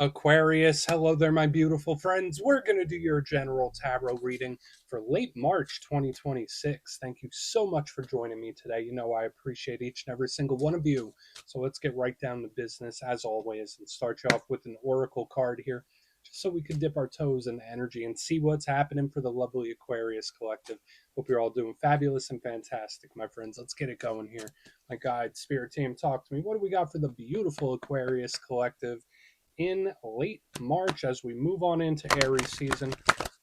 Aquarius, hello there, my beautiful friends. We're going to do your general tarot reading for late March 2026. Thank you so much for joining me today. You know, I appreciate each and every single one of you. So let's get right down to business, as always, and start you off with an oracle card here, just so we can dip our toes in the energy and see what's happening for the lovely Aquarius collective. Hope you're all doing fabulous and fantastic, my friends. Let's get it going here. My guide, spirit team, talk to me. What do we got for the beautiful Aquarius collective in late March as we move on into Aries season?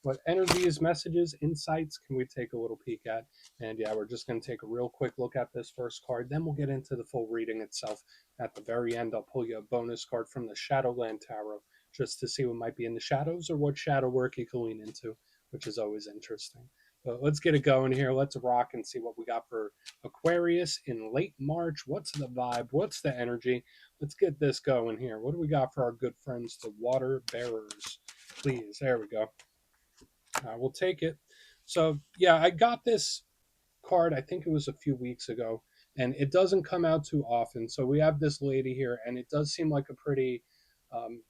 What energies, messages, insights can we take a little peek at? And yeah, we're just going to take a real quick look at this first card. Then we'll get into the full reading itself. At the very end, I'll pull you a bonus card from the Shadowland Tarot just to see what might be in the shadows or what shadow work you can lean into, which is always interesting. But let's get it going here. Let's rock and see what we got for Aquarius in late March. What's the vibe? What's the energy? Let's get this going here. What do we got for our good friends, the water bearers? Please, there we go. We'll take it. So, yeah, I got this card, I think it was a few weeks ago, and it doesn't come out too often. So we have this lady here, and it does seem like a um,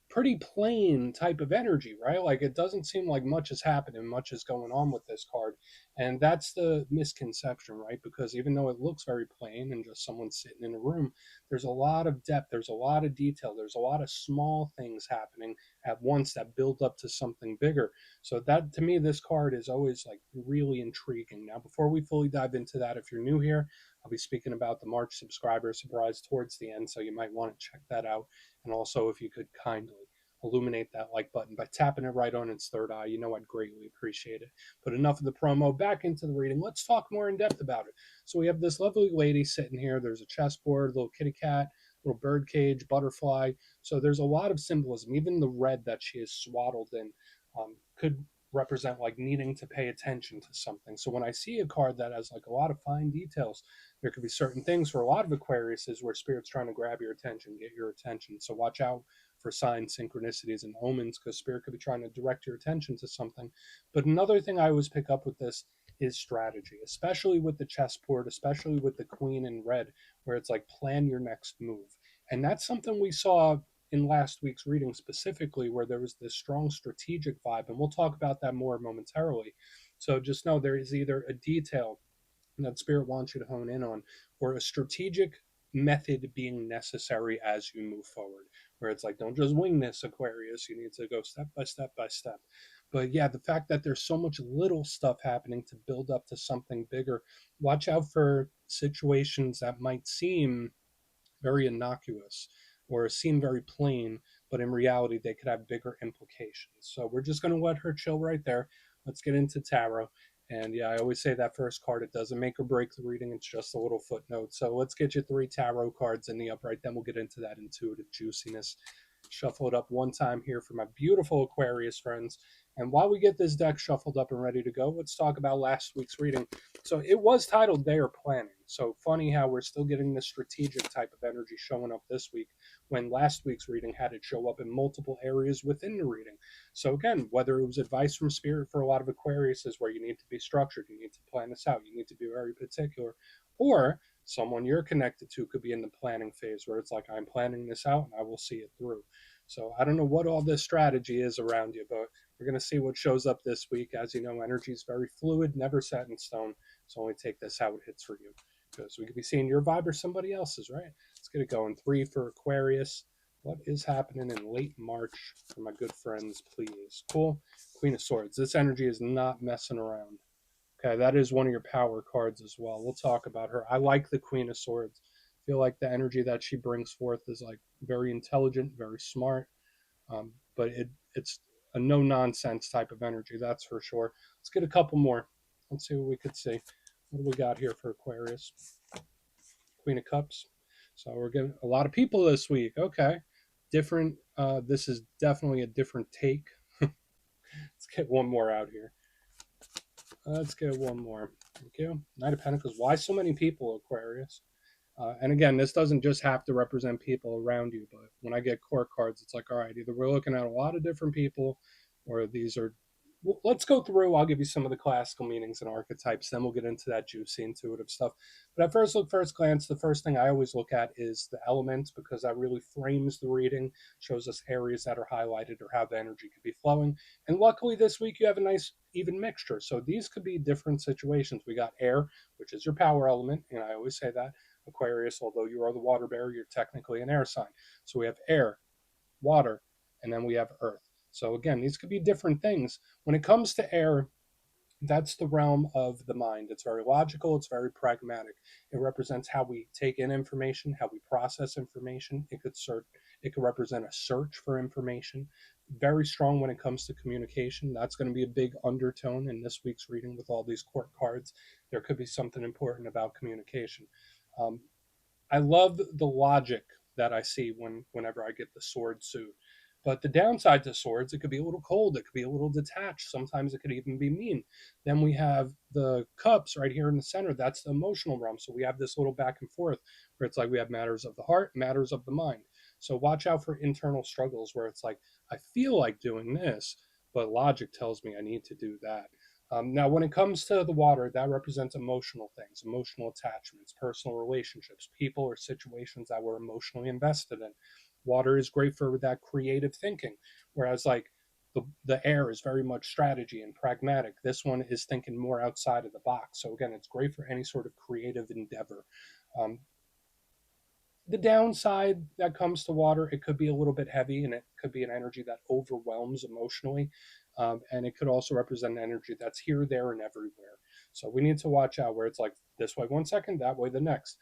pretty plain type of energy, right? Like it doesn't seem like much is happening, much is going on with this card. And that's the misconception, right? Because even though it looks very plain and just someone sitting in a room, there's a lot of depth, there's a lot of detail, there's a lot of small things happening at once that build up to something bigger. So that to me, this card is always like really intriguing. Now, before we fully dive into that, if you're new here, I'll be speaking about the March subscriber surprise towards the end, so you might want to check that out. And also, if you could kindly illuminate that like button by tapping it right on its third eye, you know I'd greatly appreciate it. But enough of the promo, back into the reading. Let's talk more in depth about it. So we have this lovely lady sitting here. There's a chessboard, little kitty cat, little bird cage, butterfly. So there's a lot of symbolism. Even the red that she is swaddled in could represent like needing to pay attention to something. So when I see a card that has like a lot of fine details, there could be certain things for a lot of Aquariuses where spirit's trying to grab your attention, get your attention. So watch out for signs, synchronicities, and omens, because spirit could be trying to direct your attention to something. But another thing I always pick up with this is strategy, especially with the chessboard, especially with the queen in red, where it's like plan your next move. And that's something we saw in last week's reading specifically, where there was this strong strategic vibe. And we'll talk about that more momentarily. So just know there is either a detail that spirit wants you to hone in on, or a strategic method being necessary as you move forward, where it's like, don't just wing this, Aquarius, you need to go step by step by step. But yeah, the fact that there's so much little stuff happening to build up to something bigger. Watch out for situations that might seem very innocuous or seem very plain, but in reality they could have bigger implications. So we're just going to let her chill right there. Let's get into tarot. And yeah, I always say that first card, it doesn't make or break the reading, it's just a little footnote. So let's get you three tarot cards in the upright, then we'll get into that intuitive juiciness. Shuffle it up one time here for my beautiful Aquarius friends. And while we get this deck shuffled up and ready to go, let's talk about last week's reading. So it was titled They Are Planning. So funny how we're still getting this strategic type of energy showing up this week, when last week's reading had it show up in multiple areas within the reading. So again, whether it was advice from spirit for a lot of Aquarius is where you need to be structured, you need to plan this out, you need to be very particular, or someone you're connected to could be in the planning phase where it's like, I'm planning this out and I will see it through. So I don't know what all this strategy is around you, but we're going to see what shows up this week. As you know, energy is very fluid, never set in stone. So only take this how it hits for you, because we could be seeing your vibe or somebody else's, right? Let's get it going. 3 for Aquarius. What is happening in late March for my good friends, please? Cool. Queen of Swords. This energy is not messing around. Okay, that is one of your power cards as well. We'll talk about her. I like the Queen of Swords. I feel like the energy that she brings forth is like very intelligent, very smart, but it's a no nonsense type of energy, that's for sure. Let's get a couple more. Let's see what we could see. What do we got here for Aquarius? Queen of Cups. So we're getting a lot of people this week. Okay, different. This is definitely a different take. Let's get one more out here. Let's get one more. Thank you. Knight of Pentacles. Why so many people, Aquarius? And again, this doesn't just have to represent people around you, but when I get core cards, it's like, all right, either we're looking at a lot of different people, or these are let's go through. I'll give you some of the classical meanings and archetypes. Then we'll get into that juicy, intuitive stuff. But at first glance, the first thing I always look at is the elements because that really frames the reading, shows us areas that are highlighted or how the energy could be flowing. And luckily, this week you have a nice even mixture. So these could be different situations. We got air, which is your power element, and I always say that. Aquarius, although you are the water bearer, you're technically an air sign. So we have air, water, and then we have earth. So again, these could be different things. When it comes to air, that's the realm of the mind. It's very logical, it's very pragmatic. It represents how we take in information, how we process information. It could represent a search for information. Very strong when it comes to communication. That's going to be a big undertone in this week's reading with all these court cards. There could be something important about communication. Um, I love the logic that I see whenever I get the sword suit. But the downside to swords, it could be a little cold, it could be a little detached, sometimes it could even be mean. Then we have the cups right here in the center. That's the emotional realm. So we have this little back and forth where it's like we have matters of the heart, matters of the mind. So watch out for internal struggles where it's like, I feel like doing this, but logic tells me I need to do that. Now, when it comes to the water, that represents emotional things, emotional attachments, personal relationships, people or situations that we're emotionally invested in. Water is great for that creative thinking, whereas like the air is very much strategy and pragmatic. This one is thinking more outside of the box. So again, it's great for any sort of creative endeavor. Um, the downside that comes to water, it could be a little bit heavy and it could be an energy that overwhelms emotionally. And it could also represent an energy that's here, there, and everywhere. So we need to watch out where it's like this way 1 second, that way the next.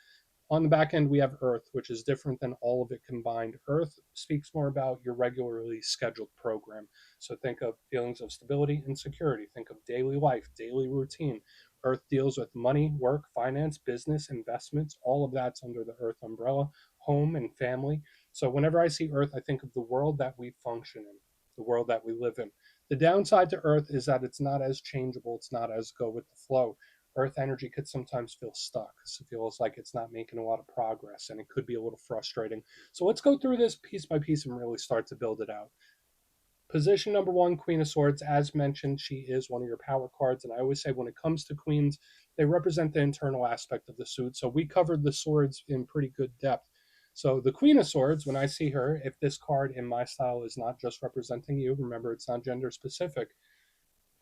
On the back end, we have Earth, which is different than all of it combined. Earth speaks more about your regularly scheduled program. So think of feelings of stability and security. Think of daily life, daily routine. Earth deals with money, work, finance, business, investments. All of that's under the Earth umbrella, home and family. So whenever I see Earth, I think of the world that we function in, the world that we live in. The downside to Earth is that it's not as changeable, it's not as go with the flow. Earth energy could sometimes feel stuck. It feels like it's not making a lot of progress and it could be a little frustrating. So let's go through this piece by piece and really start to build it out. Position number one, Queen of Swords. As mentioned, she is one of your power cards. And I always say when it comes to queens, they represent the internal aspect of the suit. So we covered the swords in pretty good depth. So the Queen of Swords, when I see her, if this card in my style is not just representing you, remember it's not gender specific,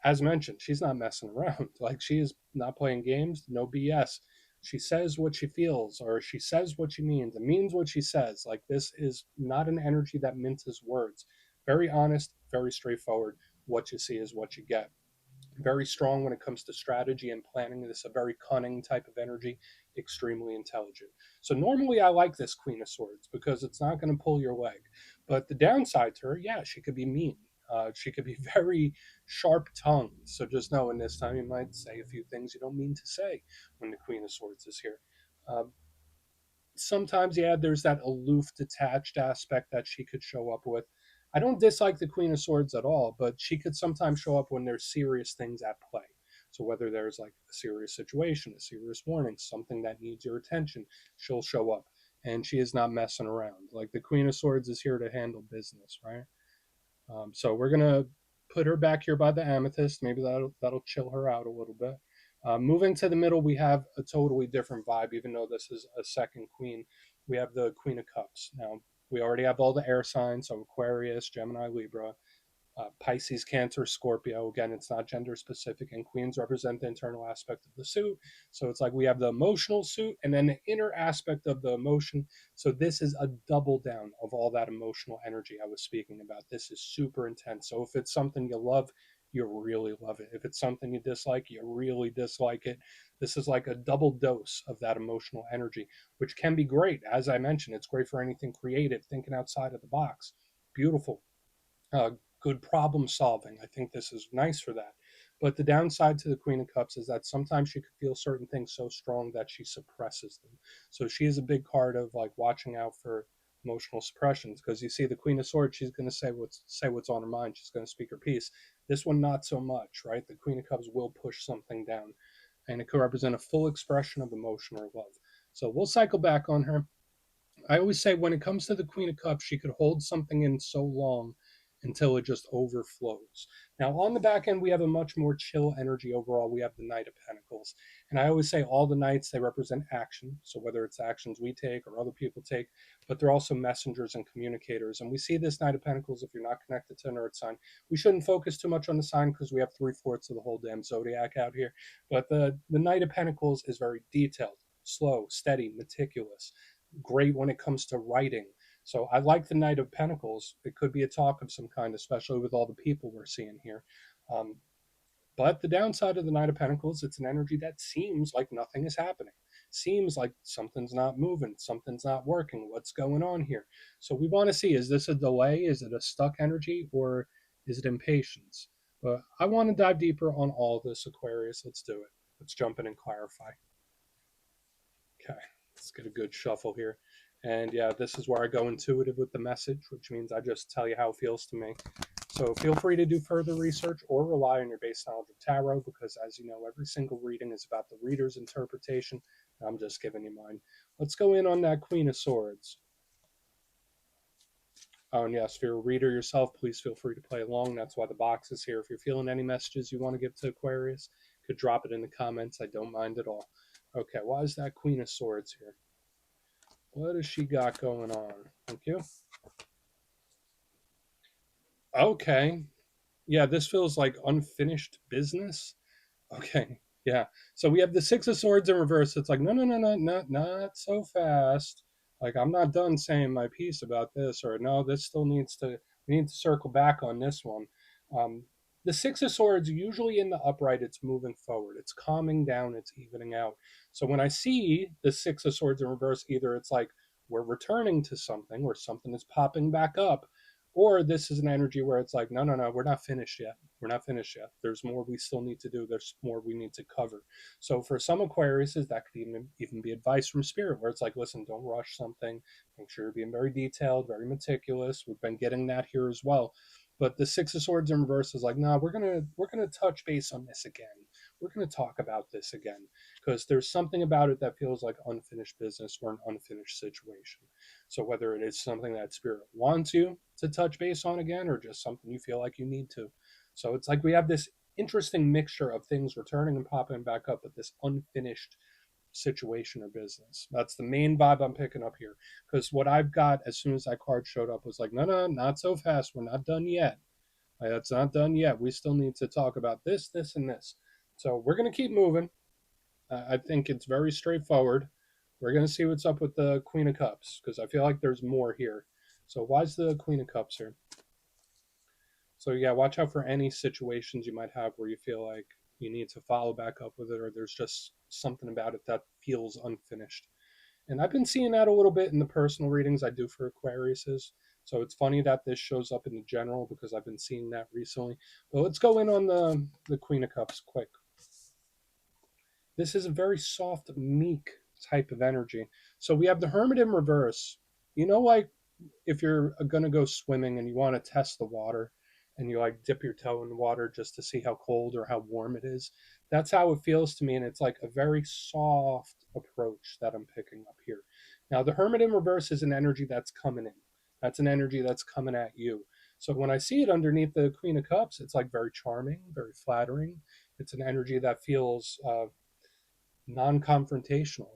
as mentioned, she's not messing around. Like she is not playing games, no BS. She says what she feels or she says what she means what she says. Like this is not an energy that minces words. Very honest, very straightforward. What you see is what you get. Very strong when it comes to strategy and planning. This is a very cunning type of energy, extremely intelligent. So normally I like this Queen of Swords because it's not going to pull your leg. But the downside to her, yeah, she could be mean. She could be very sharp tongued. So just know in this time you might say a few things you don't mean to say when the Queen of Swords is here. Uh, Sometimes, yeah, there's that aloof, detached aspect that she could show up with. I don't dislike the Queen of Swords at all, but she could sometimes show up when there's serious things at play. So whether there's like a serious situation, a serious warning, something that needs your attention, she'll show up. And she is not messing around. Like the Queen of Swords is here to handle business, right? So we're gonna put her back here by the amethyst. Maybe that'll chill her out a little bit. Moving to the middle, we have a totally different vibe. Even though this is a second queen, we have the Queen of Cups. Now we already have all the air signs, so Aquarius, Gemini, Libra, Pisces, Cancer, Scorpio. Again, it's not gender specific, and queens represent the internal aspect of the suit. So it's like we have the emotional suit and then the inner aspect of the emotion. So this is a double down of all that emotional energy I was speaking about. This is super intense. So if it's something you love, you really love it. If it's something you dislike, you really dislike it. This is like a double dose of that emotional energy, which can be great. As I mentioned, it's great for anything creative, thinking outside of the box. Beautiful, uh, good problem solving. I think this is nice for that. But the downside to the Queen of Cups is that sometimes she could feel certain things so strong that she suppresses them. So she is a big card of like watching out for emotional suppressions because you see the Queen of Swords, she's going to say what's on her mind. She's going to speak her piece. This one, not so much, right? The Queen of Cups will push something down, and it could represent a full expression of emotion or love. So we'll cycle back on her. I always say when it comes to the Queen of Cups, she could hold something in so long until it just overflows. Now, on the back end, we have a much more chill energy overall. We have the Knight of Pentacles. And I always say all the knights, they represent action. So whether it's actions we take or other people take, but they're also messengers and communicators. And we see this Knight of Pentacles, if you're not connected to an earth sign, we shouldn't focus too much on the sign because we have 3/4 of the whole damn zodiac out here. But the Knight of Pentacles is very detailed, slow, steady, meticulous, great when it comes to writing. So I like the Knight of Pentacles. It could be a talk of some kind, especially with all the people we're seeing here. Um, but the downside of the Knight of Pentacles, it's an energy that seems like nothing is happening. Seems like something's not moving, something's not working. What's going on here? So we want to see, is this a delay? Is it a stuck energy? Or is it impatience? But I want to dive deeper on all this, Aquarius. Let's do it. Let's jump in and clarify. Okay, let's get a good shuffle here. And yeah, this is where I go intuitive with the message, which means I just tell you how it feels to me. So feel free to do further research or rely on your base knowledge of tarot because, as you know, every single reading is about the reader's interpretation. I'm just giving you mine. Let's go in on that Queen of Swords. Oh, and yes, if you're a reader yourself, please feel free to play along. That's why the box is here. If you're feeling any messages you want to give to Aquarius, you could drop it in the comments. I don't mind at all. Okay, why is that Queen of Swords here? What has she got going on? Thank you. Okay. Yeah, this feels like unfinished business. Okay. Yeah. So we have the Six of Swords in reverse. It's like, no, no, no, no, not so fast. Like, I'm not done saying my piece about this, or no, this still needs to, we need to circle back on this one. Um, the Six of Swords, usually in the upright, it's moving forward, it's calming down, it's evening out. So when I see the Six of Swords in reverse, either it's like we're returning to something or something is popping back up, or this is an energy where it's like, no, no, no, we're not finished yet. We're not finished yet. There's more we still need to do. There's more we need to cover. So for some Aquariuses, that could even be advice from spirit, where it's like, listen, don't rush something. Make sure you're being very detailed, very meticulous. We've been getting that here as well. But the Six of Swords in reverse is like, no, we're gonna touch base on this again. We're gonna talk about this again because there's something about it that feels like unfinished business or an unfinished situation. So whether it is something that spirit wants you to touch base on again, or just something you feel like you need to. So it's like we have this interesting mixture of things returning and popping back up, but this unfinished situation or business. That's the main vibe I'm picking up here. Because what I've got as soon as that card showed up was like, no, no, not so fast. We're not done yet. Like, that's not done yet. We still need to talk about this, this, and this. So we're going to keep moving. I think it's very straightforward. We're going to see what's up with the Queen of Cups because I feel like there's more here. So why's the Queen of Cups here? So yeah, watch out for any situations you might have where you feel like you need to follow back up with it, or there's just something about it that feels unfinished. And I've been seeing that a little bit in the personal readings I do for Aquariuses. So it's funny that this shows up in the general because I've been seeing that recently. But let's go in on the Queen of Cups quick. This is a very soft, meek type of energy. So we have the Hermit in reverse. You know, like if you're going to go swimming and you want to test the water and you like dip your toe in the water just to see how cold or how warm it is, that's how it feels to me. And it's like a very soft approach that I'm picking up here. Now, the Hermit in reverse is an energy that's coming in, that's an energy that's coming at you. So when I see it underneath the Queen of Cups, it's like very charming, very flattering. It's an energy that feels non-confrontational.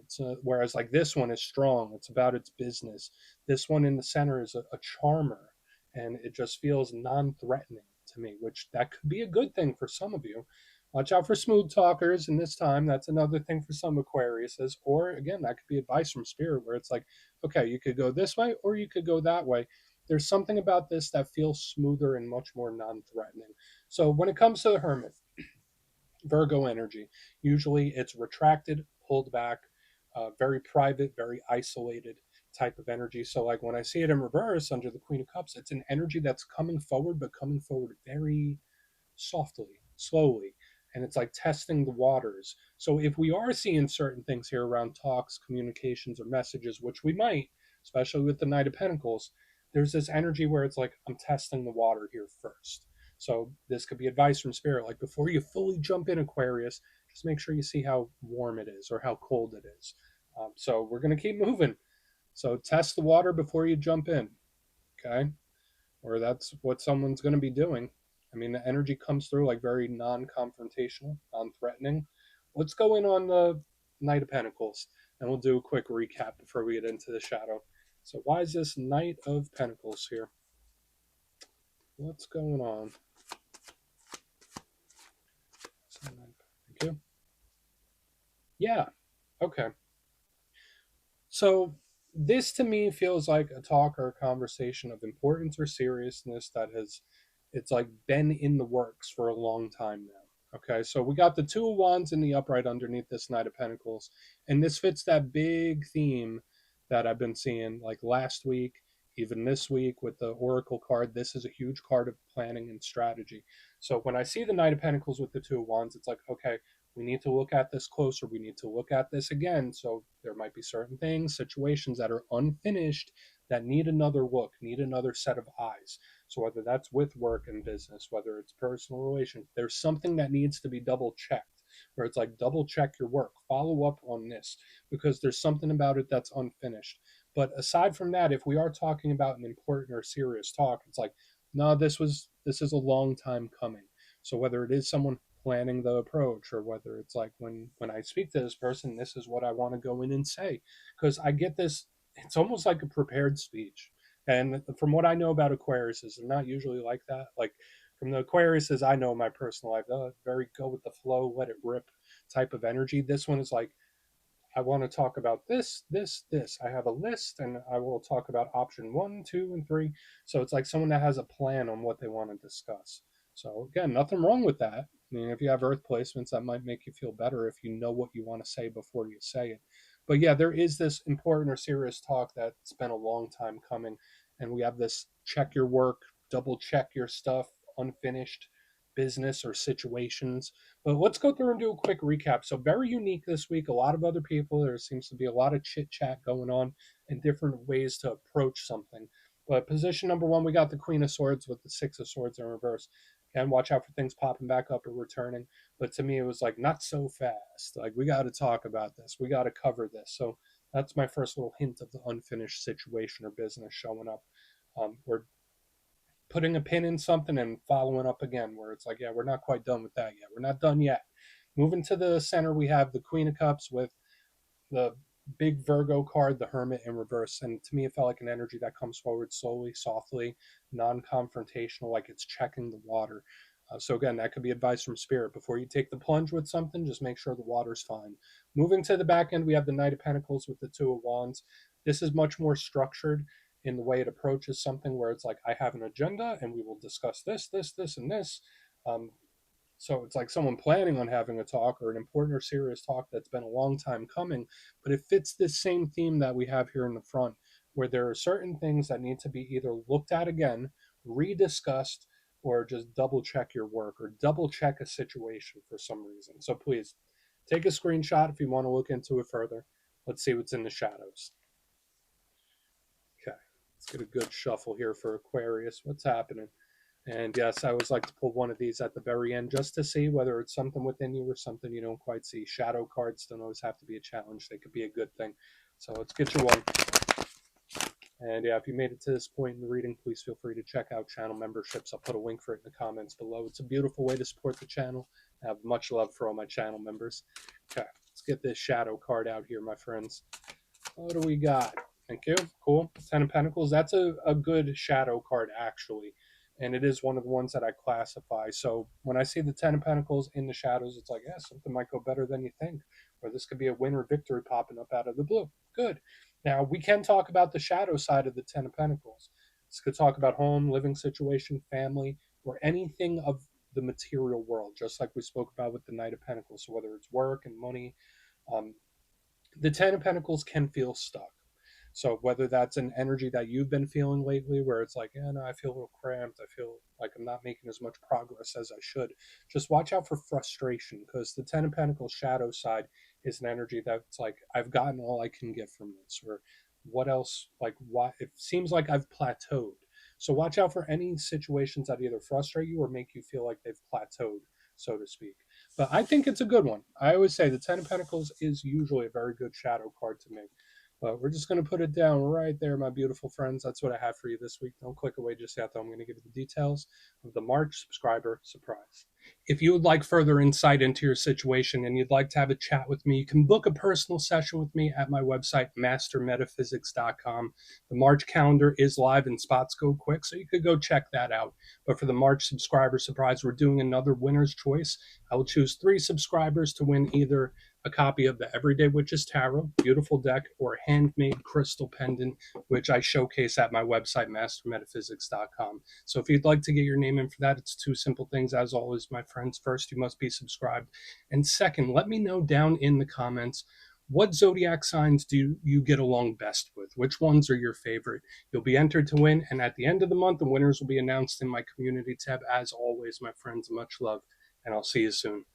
Whereas like this one is strong. It's about its business. This one in the center is a charmer, and it just feels non-threatening to me, which that could be a good thing for some of you. Watch out for smooth talkers, and this time that's another thing for some Aquariuses. Or again, that could be advice from spirit, where it's like, okay, you could go this way or you could go that way. There's something about this that feels smoother and much more non-threatening. So when it comes to the Hermit, Virgo energy. Usually it's retracted, pulled back, very private, very isolated type of energy. So, like when I see it in reverse under the Queen of Cups, it's an energy that's coming forward, but coming forward very softly, slowly. And it's like testing the waters. So, if we are seeing certain things here around talks, communications, or messages, which we might, especially with the Knight of Pentacles, there's this energy where it's like, I'm testing the water here first. So this could be advice from spirit, like before you fully jump in Aquarius, just make sure you see how warm it is or how cold it is. So we're going to keep moving. So test the water before you jump in. Okay. or that's what someone's going to be doing. I mean, the energy comes through like very non-confrontational, non-threatening. What's going on the Knight of Pentacles? And we'll do a quick recap before we get into the shadow. So why is this Knight of Pentacles here? What's going on? Thank you. Yeah. Okay. So this to me feels like a talk or a conversation of importance or seriousness that has it's like been in the works for a long time now. Okay, so we got the Two of Wands in the upright underneath this Knight of Pentacles, and this fits that big theme that I've been seeing like last week, even this week with the Oracle card. This is a huge card of planning and strategy. So when I see the Knight of Pentacles with the Two of Wands, it's like, okay, we need to look at this closer. We need to look at this again. So there might be certain things, situations that are unfinished that need another look, need another set of eyes. So whether that's with work and business, whether it's personal relation, there's something that needs to be double checked, where it's like double check your work, follow up on this, because there's something about it that's unfinished. But aside from that, if we are talking about an important or serious talk, it's like, no, this is a long time coming. So whether it is someone planning the approach, or whether it's like when I speak to this person, this is what I want to go in and say, because I get this, it's almost like a prepared speech. And from what I know about Aquariuses, they're not usually like that. Like from the Aquariuses I know in my personal life, they're very go with the flow, let it rip type of energy. This one is like, I want to talk about this, this, this. I have a list and I will talk about option one, two, and three. So it's like someone that has a plan on what they want to discuss. So again, nothing wrong with that. I mean, if you have earth placements, that might make you feel better if you know what you want to say before you say it. But yeah, there is this important or serious talk that's been a long time coming. And we have this check your work, double check your stuff, unfinished business or situations. But let's go through and do a quick recap. So, very unique this week. A lot of other people. There seems to be a lot of chit chat going on and different ways to approach something. But position number one, we got the Queen of Swords with the Six of Swords in reverse. Again, watch out for things popping back up or returning. But to me, it was like, not so fast. Like, we got to talk about this. We got to cover this. So, that's my first little hint of the unfinished situation or business showing up. We're putting a pin in something and following up again, where it's like, yeah, we're not quite done with that yet. We're not done yet. Moving to the center, we have the Queen of Cups with the big Virgo card, the Hermit in reverse. And to me, it felt like an energy that comes forward slowly, softly, non confrontational, like it's checking the water. So, again, that could be advice from Spirit. Before you take the plunge with something, just make sure the water's fine. Moving to the back end, we have the Knight of Pentacles with the Two of Wands. This is much more structured in the way it approaches something, where it's like, I have an agenda and we will discuss this, this, this, and this. Um, so it's like someone planning on having a talk or an important or serious talk that's been a long time coming, but it fits this same theme that we have here in the front, where there are certain things that need to be either looked at again, rediscussed, or just double check your work or double check a situation for some reason. So please take a screenshot if you want to look into it further. Let's see what's in the shadows. Okay, let's get a good shuffle here for Aquarius. What's happening? And yes, I always like to pull one of these at the very end just to see whether it's something within you or something you don't quite see. Shadow cards don't always have to be a challenge. They could be a good thing. So let's get you one. And yeah, if you made it to this point in the reading, please feel free to check out channel memberships. I'll put a link for it in the comments below. It's a beautiful way to support the channel. I have much love for all my channel members. Okay, let's get this shadow card out here, my friends. What do we got? Thank you. Cool. Ten of Pentacles. That's a good shadow card, actually. And it is one of the ones that I classify. So when I see the Ten of Pentacles in the shadows, it's like, yeah, something might go better than you think. Or this could be a win or victory popping up out of the blue. Good. Now, we can talk about the shadow side of the Ten of Pentacles. This could talk about home, living situation, family, or anything of the material world, just like we spoke about with the Knight of Pentacles. So whether it's work and money, um, the Ten of Pentacles can feel stuck. So whether that's an energy that you've been feeling lately, where it's like, yeah, no, I feel a little cramped, I feel like I'm not making as much progress as I should, just watch out for frustration, because the Ten of Pentacles shadow side is an energy that's like, I've gotten all I can get from this, or what else, like, why it seems like I've plateaued. So watch out for any situations that either frustrate you or make you feel like they've plateaued, so to speak. But I think it's a good one. I always say the Ten of Pentacles is usually a very good shadow card to me. But we're just going to put it down right there, my beautiful friends. That's what I have for you this week. Don't click away just yet, though. I'm going to give you the details of the March subscriber surprise. If you would like further insight into your situation and you'd like to have a chat with me, you can book a personal session with me at my website, mastermetaphysics.com. The March calendar is live and spots go quick, so you could go check that out. But for the March subscriber surprise, we're doing another winner's choice. I will choose 3 subscribers to win either a copy of the Everyday Witches Tarot, beautiful deck, or handmade crystal pendant, which I showcase at my website, mastermetaphysics.com. So if you'd like to get your name in for that, it's 2 simple things. As always, my friends, first, you must be subscribed. And second, let me know down in the comments, what zodiac signs do you get along best with? Which ones are your favorite? You'll be entered to win, and at the end of the month, the winners will be announced in my community tab. As always, my friends, much love, and I'll see you soon.